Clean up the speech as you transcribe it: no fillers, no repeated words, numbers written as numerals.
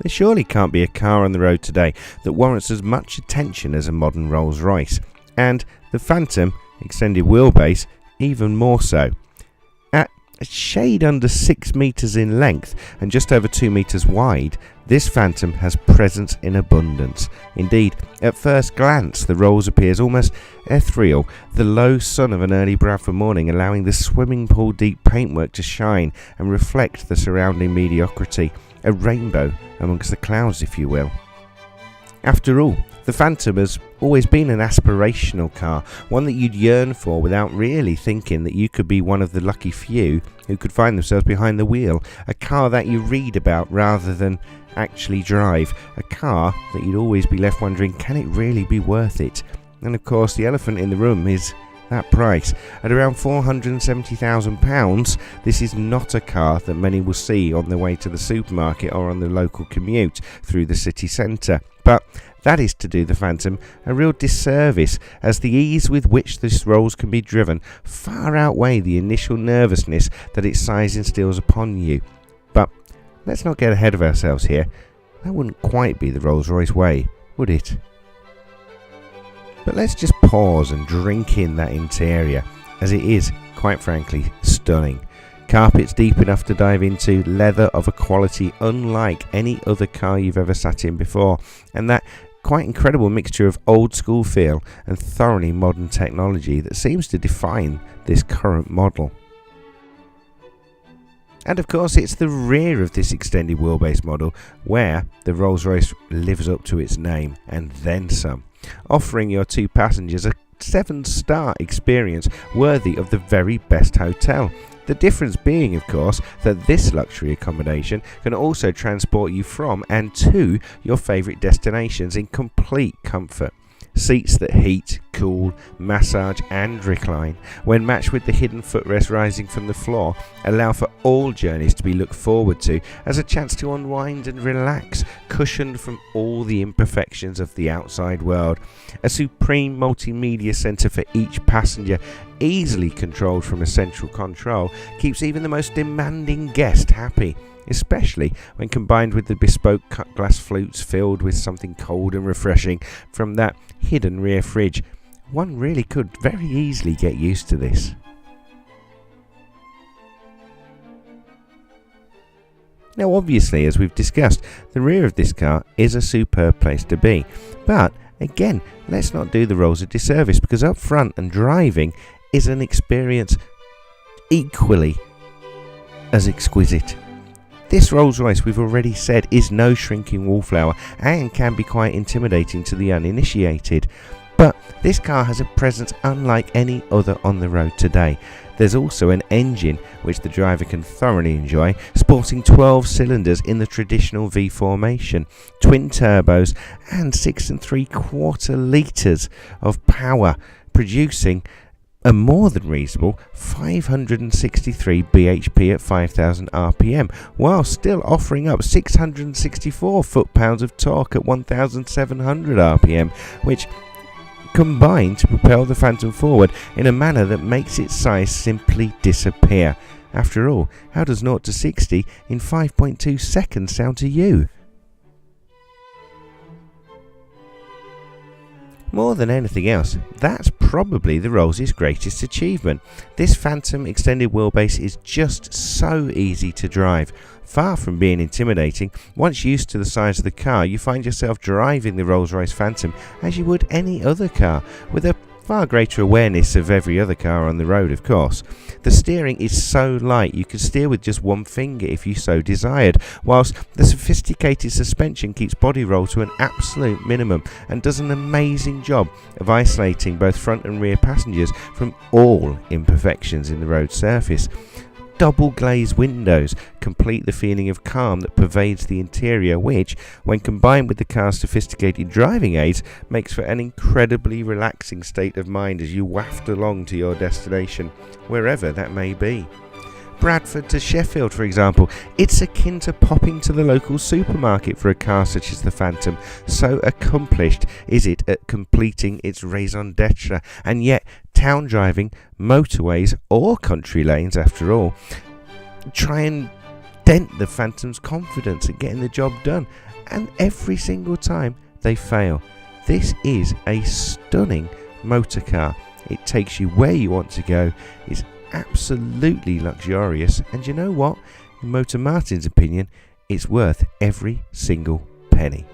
There surely can't be a car on the road today that warrants as much attention as a modern Rolls-Royce, and the Phantom extended wheelbase even more so. At a shade under 6 metres in length and just over 2 metres wide, this Phantom has presence in abundance. Indeed, at first glance the Rolls appears almost ethereal, the low sun of an early Bradford morning allowing the swimming pool deep paintwork to shine and reflect the surrounding mediocrity, a rainbow amongst the clouds if you will. After all, the Phantom has always been an aspirational car, one that you'd yearn for without really thinking that you could be one of the lucky few who could find themselves behind the wheel, a car that you read about rather than actually drive, a car that you'd always be left wondering, can it really be worth it? And of course the elephant in the room is that price. At around £470,000, this is not a car that many will see on their way to the supermarket or on the local commute through the city centre. But that is to do the Phantom a real disservice, as the ease with which this Rolls can be driven far outweigh the initial nervousness that its size instills upon you. But let's not get ahead of ourselves here. That wouldn't quite be the Rolls-Royce way, would it? But let's just pause and drink in that interior, as it is, quite frankly, stunning. Carpets deep enough to dive into, leather of a quality unlike any other car you've ever sat in before, and that quite incredible mixture of old school feel and thoroughly modern technology that seems to define this current model. And of course it's the rear of this extended wheelbase model where the Rolls-Royce lives up to its name and then some, offering your two passengers a 7-star experience worthy of the very best hotel. The difference being, of course, that this luxury accommodation can also transport you from and to your favourite destinations in complete comfort. Seats that heat, cool, massage and recline, when matched with the hidden footrest rising from the floor, allow for all journeys to be looked forward to as a chance to unwind and relax, cushioned from all the imperfections of the outside world. A supreme multimedia centre for each passenger, easily controlled from a central control, keeps even the most demanding guest happy, especially when combined with the bespoke cut glass flutes filled with something cold and refreshing from that hidden rear fridge. One really could very easily get used to this. Now obviously, as we've discussed, the rear of this car is a superb place to be, but again, let's not do the Rolls a disservice, because up front and driving is an experience equally as exquisite. This Rolls-Royce, we've already said, is no shrinking wallflower and can be quite intimidating to the uninitiated. But this car has a presence unlike any other on the road today. There's also an engine which the driver can thoroughly enjoy, sporting 12 cylinders in the traditional V formation, twin turbos and 6 3/4 litres of power, producing a more than reasonable 563 bhp at 5,000 rpm, while still offering up 664 foot-pounds of torque at 1,700 rpm, which combine to propel the Phantom forward in a manner that makes its size simply disappear. After all, how does 0 to 60 in 5.2 seconds sound to you? More than anything else, that's probably the Rolls' greatest achievement. This Phantom extended wheelbase is just so easy to drive. Far from being intimidating, once used to the size of the car, you find yourself driving the Rolls-Royce Phantom as you would any other car, with a far greater awareness of every other car on the road, of course. The steering is so light you can steer with just one finger if you so desired, whilst the sophisticated suspension keeps body roll to an absolute minimum and does an amazing job of isolating both front and rear passengers from all imperfections in the road surface. Double glazed windows complete the feeling of calm that pervades the interior, which, when combined with the car's sophisticated driving aids, makes for an incredibly relaxing state of mind as you waft along to your destination, wherever that may be. Bradford to Sheffield, for example, it's akin to popping to the local supermarket for a car such as the Phantom. So accomplished is it at completing its raison d'etre, and yet town driving, motorways or country lanes, after all, try and dent the Phantom's confidence at getting the job done. and every single time they fail. This is a stunning motor car. It takes you where you want to go. It's absolutely luxurious, and you know what? In MotorMartin's opinion, it's worth every single penny.